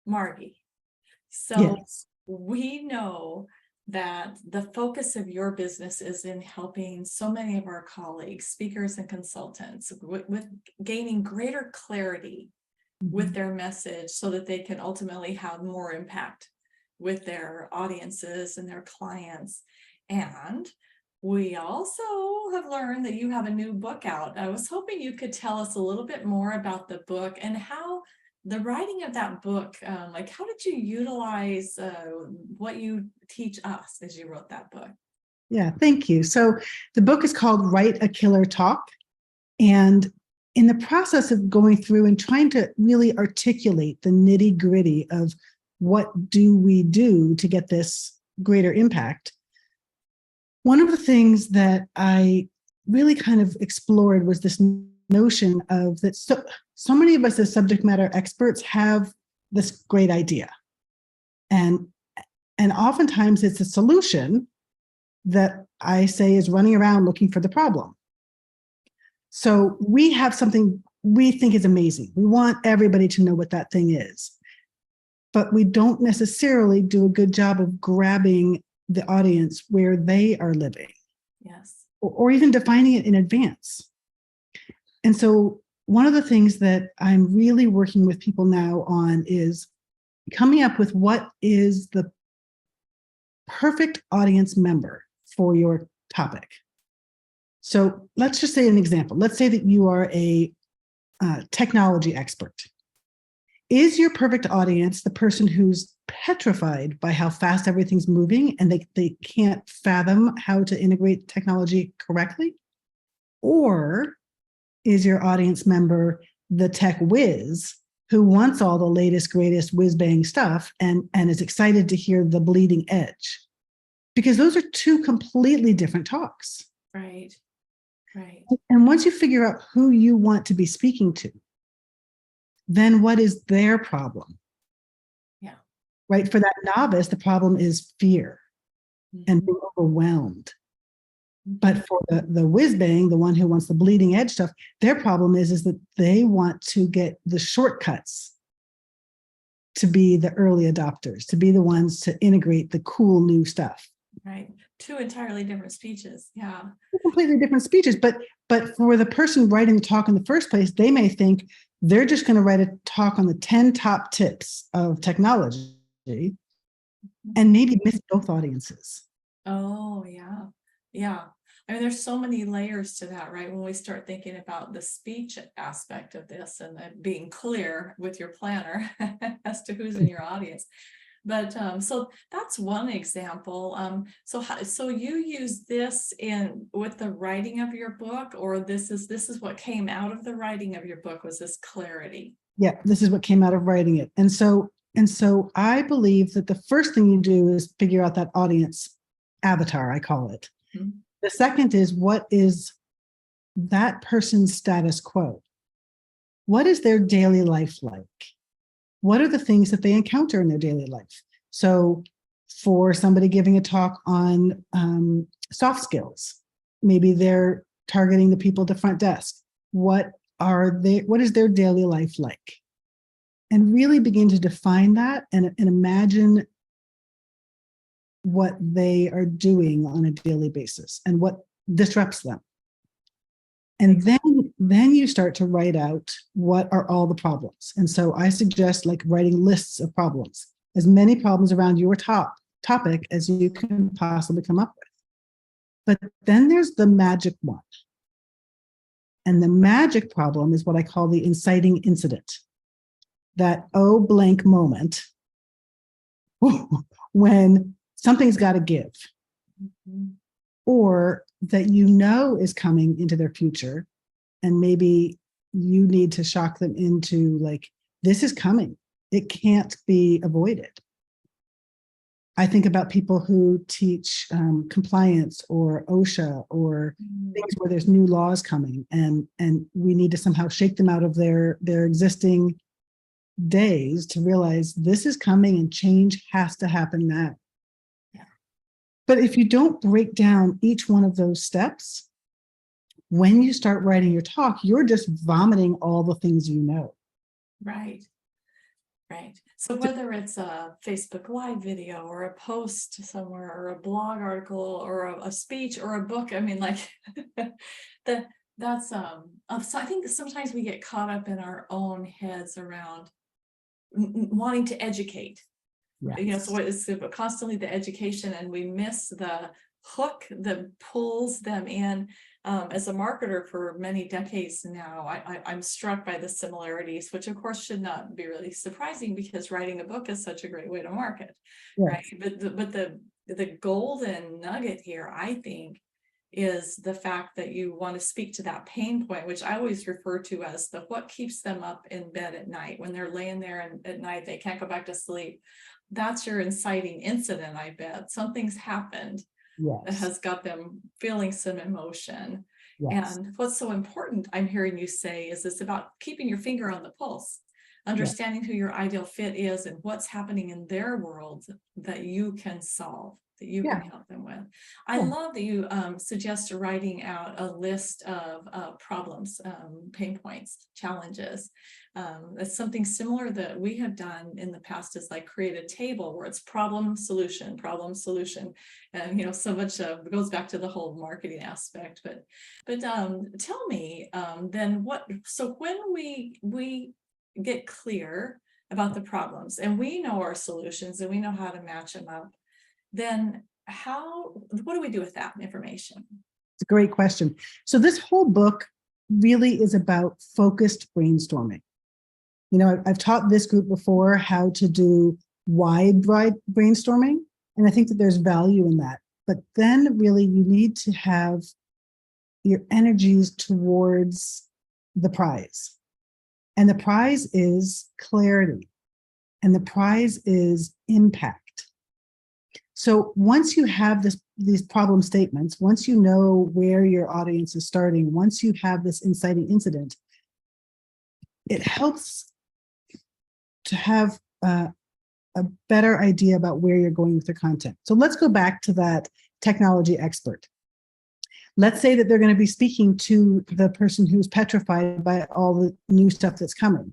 Margie. So Yes. we know that the focus of your business is in helping so many of our colleagues, speakers and consultants, with gaining greater clarity with Mhm. their message so that they can ultimately have more impact with their audiences and their clients. And we also have learned that you have a new book out. I was hoping you could tell us a little bit more about the book and how the writing of that book, like how did you utilize what you teach us as you wrote that book? Yeah, thank you. So the book is called Write a Killer Talk. And in the process of going through and trying to really articulate the nitty gritty of what do we do to get this greater impact, one of the things that I really kind of explored was this notion of that so many of us as subject matter experts have this great idea. And oftentimes it's a solution that I say is running around looking for the problem. So we have something we think is amazing. We want everybody to know what that thing is, but we don't necessarily do a good job of grabbing the audience where they are living. Yes. Or even defining it in advance. And so one of the things that I'm really working with people now on is coming up with what is the perfect audience member for your topic. So let's just say an example. Let's say that you are a technology expert. Is your perfect audience the person who's petrified by how fast everything's moving and they can't fathom how to integrate technology correctly? Or is your audience member the tech whiz who wants all the latest, greatest whiz bang stuff and is excited to hear the bleeding edge? Because those are two completely different talks. Right. Right. And once you figure out who you want to be speaking to, then what is their problem? Yeah. Right? For that novice, the problem is fear and being overwhelmed. But for the whiz bang, the one who wants the bleeding edge stuff, their problem is that they want to get the shortcuts to be the early adopters, to be the ones to integrate the cool new stuff. Right. Two entirely different speeches. Yeah. Completely different speeches, but for the person writing the talk in the first place, they may think they're just going to write a talk on the 10 top tips of technology and maybe miss both audiences. Oh, yeah. Yeah. I mean, there's so many layers to that, right? When we start thinking about the speech aspect of this and being clear with your planner as to who's in your audience. But so that's one example. So you use this in with the writing of your book, or this is what came out of the writing of your book, was this clarity? Yeah, this is what came out of writing it. And so I believe that the first thing you do is figure out that audience avatar, I call it. Mm-hmm. The second is, what is that person's status quo? What is their daily life like? What are the things that they encounter in their daily life? So for somebody giving a talk on soft skills, maybe they're targeting the people at the front desk. What is their daily life like? And really begin to define that and imagine what they are doing on a daily basis and what disrupts them. And then you start to write out what are all the problems. And so I suggest like writing lists of problems, as many problems around your topic as you can possibly come up with. But then there's the magic one. And the magic problem is what I call the inciting incident. That oh blank moment when something's got to give. Mm-hmm. Or that you know is coming into their future, and maybe you need to shock them into like, this is coming. It can't be avoided. I think about people who teach compliance or OSHA or things where there's new laws coming, and we need to somehow shake them out of their existing days to realize this is coming and change has to happen now. But if you don't break down each one of those steps, when you start writing your talk, you're just vomiting all the things you know. Right. Right. So whether it's a Facebook Live video or a post somewhere or a blog article or a speech or a book, I mean, like the that's so I think sometimes we get caught up in our own heads around wanting to educate. You know, so it's constantly the education, and we miss the hook that pulls them in. As a marketer for many decades now, I'm struck by the similarities, which of course should not be really surprising because writing a book is such a great way to market, right? But the golden nugget here, I think, is the fact that you want to speak to that pain point, which I always refer to as the what keeps them up in bed at night when they're laying there and at night they can't go back to sleep. That's your inciting incident, I bet. Something's happened that has got them feeling some emotion. And what's so important, I'm hearing you say, is it's about keeping your finger on the pulse, understanding who your ideal fit is and what's happening in their world that you can solve, that you can help them with. I love that you suggest writing out a list of problems, pain points, challenges. That's something similar that we have done in the past, is like create a table where it's problem, solution. And, you know, so much goes back to the whole marketing aspect, but tell me then so when we get clear about the problems and we know our solutions and we know how to match them up, then what do we do with that information? It's a great question. So this whole book really is about focused brainstorming. You know, I've taught this group before how to do wide brainstorming, and I think that there's value in that. But then really you need to have your energies towards the prize. And the prize is clarity. And the prize is impact. So once you have these problem statements, once you know where your audience is starting, once you have this inciting incident, it helps to have a better idea about where you're going with the content. So let's go back to that technology expert. Let's say that they're going to be speaking to the person who's petrified by all the new stuff that's coming.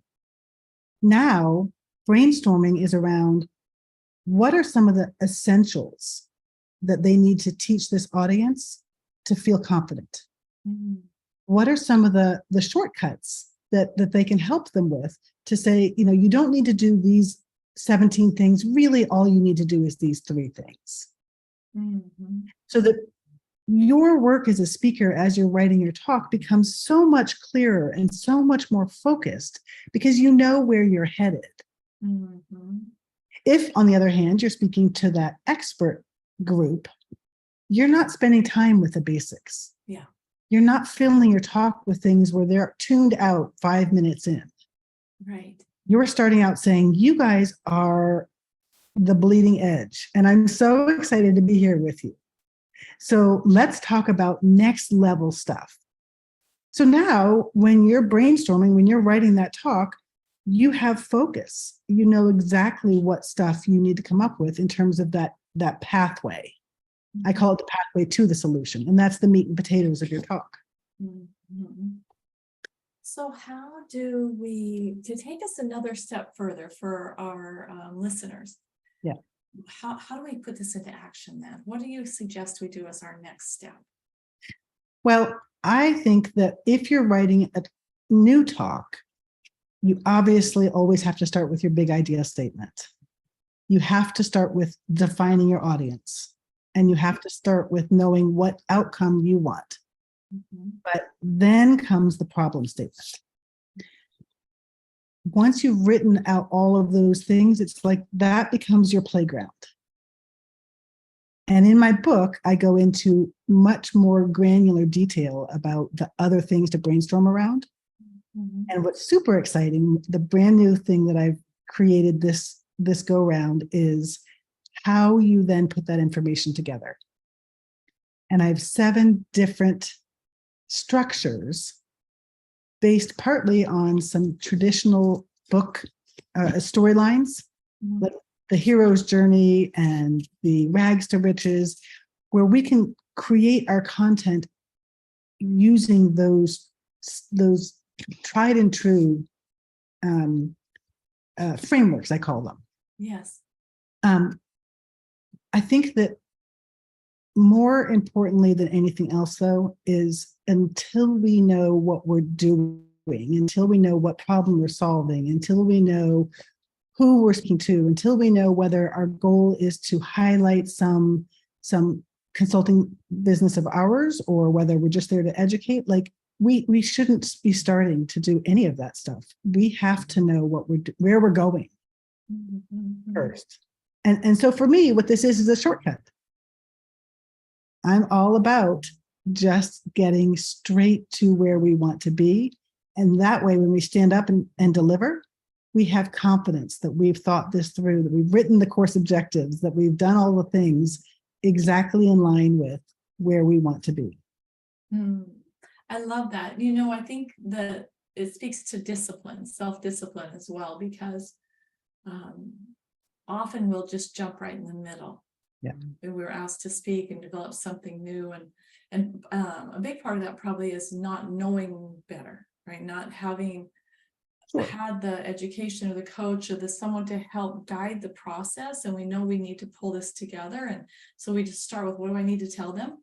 Now, brainstorming is around what are some of the essentials that they need to teach this audience to feel confident? What are some of the shortcuts that they can help them with to say, you know, you don't need to do these 17 things. Really, all you need to do is these 3 things. So that your work as a speaker, as you're writing your talk, becomes so much clearer and so much more focused because you know where you're headed. If, on the other hand, you're speaking to that expert group, you're not spending time with the basics. You're not filling your talk with things where they're tuned out 5 minutes in. You're starting out saying, you guys are the bleeding edge, and I'm so excited to be here with you. So let's talk about next level stuff. So now when you're brainstorming, when you're writing that talk, you have focus. You know exactly what stuff you need to come up with in terms of that pathway. I call it the pathway to the solution, and that's the meat and potatoes of your talk. So how do we, to take us another step further for our listeners, how do we put this into action then? What do you suggest we do as our next step? Well, I think that if you're writing a new talk, you obviously always have to start with your big idea statement. You have to start with defining your audience, and you have to start with knowing what outcome you want. But then comes the problem statement. Once you've written out all of those things, it's like that becomes your playground. And in my book, I go into much more granular detail about the other things to brainstorm around. And what's super exciting, the brand new thing that I've created this go round is how you then put that information together. And I have 7 different structures based partly on some traditional book storylines, like the hero's journey and the rags to riches, where we can create our content using those tried and true frameworks, I call them. Yes. I think that more importantly than anything else, though, is until we know what we're doing, until we know what problem we're solving, until we know who we're speaking to, until we know whether our goal is to highlight some consulting business of ours or whether we're just there to educate, like we shouldn't be starting to do any of that stuff. We have to know where we're going first. And so for me, what this is a shortcut. I'm all about just getting straight to where we want to be. And that way, when we stand up and deliver, we have confidence that we've thought this through, that we've written the course objectives, that we've done all the things exactly in line with where we want to be. I love that. I think that it speaks to discipline, self-discipline as well, because often we'll just jump right in the middle. Yeah. And we're asked to speak and develop something new. And a big part of that probably is not knowing better, right? Not having had the education or the coach or someone to help guide the process. And we know we need to pull this together. And so we just start with, what do I need to tell them?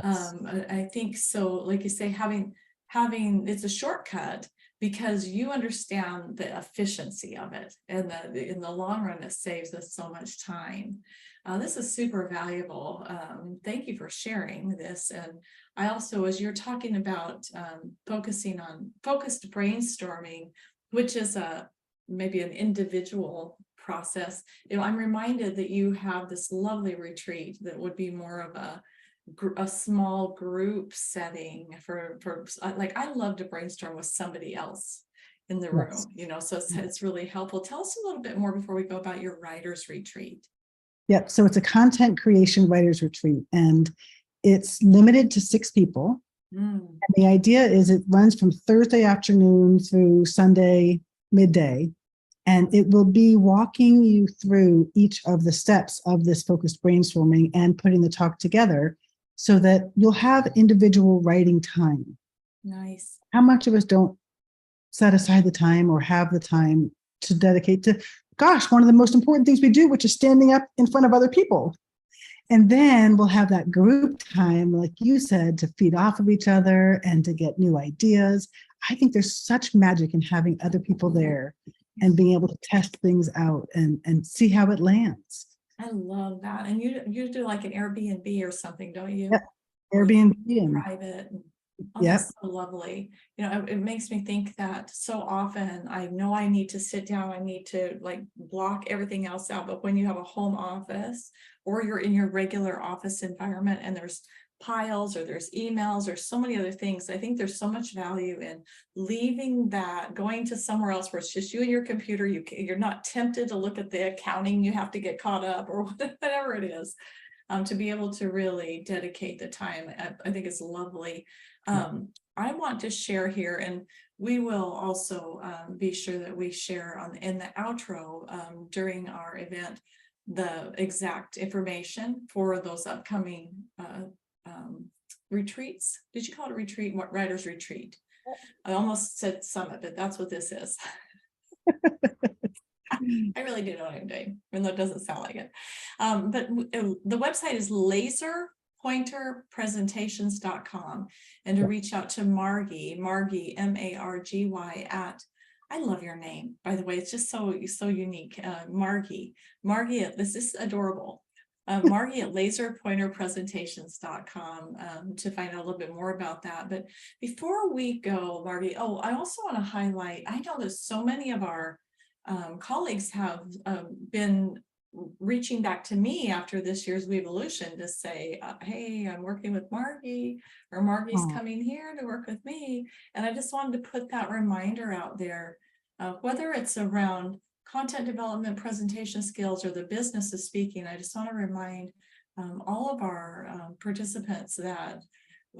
Yes. I think so, like you say, having it's a shortcut because you understand the efficiency of it, and in the long run, it saves us so much time. This is super valuable. Thank you for sharing this. And I also, as you're talking about focusing on focused brainstorming, which is maybe an individual process, I'm reminded that you have this lovely retreat that would be more of a small group setting for like, I love to brainstorm with somebody else in the room, so it's really helpful. Tell us a little bit more before we go about your writers retreat. Yep. So it's a content creation writers retreat, and it's limited to 6 people. And the idea is it runs from Thursday afternoon through Sunday midday, and it will be walking you through each of the steps of this focused brainstorming and putting the talk together so that you'll have individual writing time. Nice. How much of us don't set aside the time or have the time to dedicate to, one of the most important things we do, which is standing up in front of other people. And then we'll have that group time, like you said, to feed off of each other and to get new ideas. I think there's such magic in having other people there and being able to test things out and see how it lands. I love that. And you do like an Airbnb or something, don't you? Yep. Airbnb. Private. Yep. That's so lovely. It makes me think that so often I know I need to sit down, I need to like block everything else out. But when you have a home office or you're in your regular office environment and there's piles or there's emails or so many other things, I think there's so much value in leaving that, going to somewhere else where it's just you and your computer. You're not tempted to look at the accounting you have to get caught up or whatever it is. To be able to really dedicate the time, I think it's lovely. I want to share here, and we will also be sure that we share in the outro during our event the exact information for those upcoming retreats. Did you call it a retreat? What, writers retreat? I almost said summit, but that's what this is. I really do know what I'm doing, even though it doesn't sound like it. But the website is laserpointerpresentations.com, and to reach out to Margie, Margie, M-A-R-G-Y I love your name, by the way. It's just so unique. Margie, this is adorable. Margie at laserpointerpresentations.com to find out a little bit more about that. But before we go, Margie, I also want to highlight, I know that so many of our colleagues have been reaching back to me after this year's Weevolution to say, hey, I'm working with Margie, or Margie's coming here to work with me. And I just wanted to put that reminder out there, whether it's around content development, presentation skills, or the business of speaking. I just want to remind all of our participants that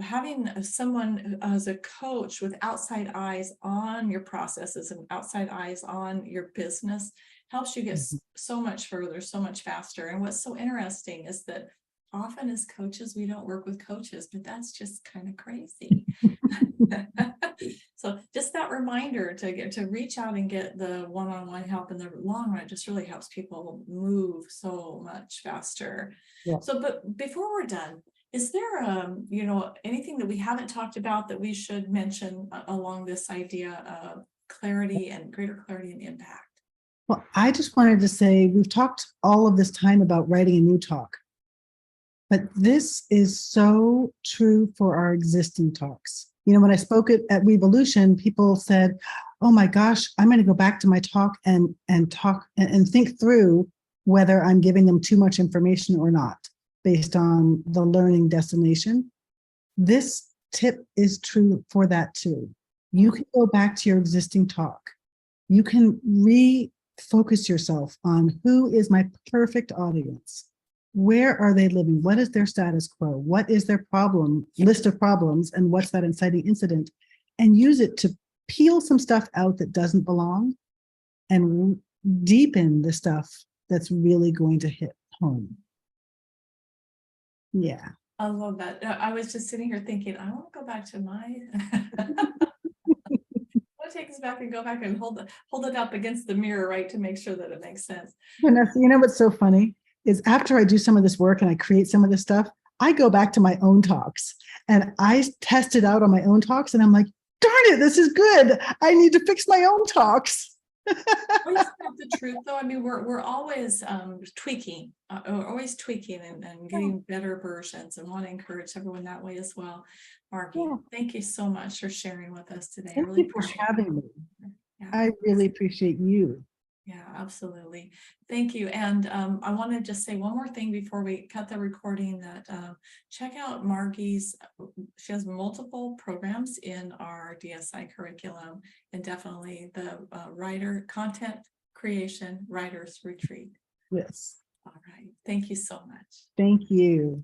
having someone as a coach with outside eyes on your processes and outside eyes on your business helps you get so much further, so much faster. And what's so interesting is that often as coaches, we don't work with coaches, but that's just kind of crazy. So just that reminder to reach out and get the one-on-one help in the long run just really helps people move so much faster. Yeah. So, but before we're done, is there anything that we haven't talked about that we should mention along this idea of clarity and greater clarity and impact? Well, I just wanted to say, we've talked all of this time about writing a new talk, but this is so true for our existing talks. When I spoke at Revolution, people said, oh my gosh, I'm going to go back to my talk and talk and think through whether I'm giving them too much information or not based on the learning destination. This tip is true for that too. You can go back to your existing talk. You can refocus yourself on who is my perfect audience. Where are they living? What is their status quo? What is their list of problems? And what's that inciting incident? And use it to peel some stuff out that doesn't belong and deepen the stuff that's really going to hit home. Yeah. I love that. I was just sitting here thinking, I want to go back to my I'll take us back and go back and hold it up against the mirror, right, to make sure that it makes sense. Vanessa, what's so funny is after I do some of this work and I create some of this stuff, I go back to my own talks and I test it out on my own talks and I'm like, darn it, this is good. I need to fix my own talks. Isn't that the truth though? I mean, we're always tweaking, and getting better versions, and want to encourage everyone that way as well. Margie, thank you so much for sharing with us today. Thank you for having me. Yeah. I really appreciate you. Yeah, absolutely. Thank you. And I want to just say one more thing before we cut the recording, that check out Margie's. She has multiple programs in our DSI curriculum, and definitely the writer content creation writers retreat. Yes. All right. Thank you so much. Thank you.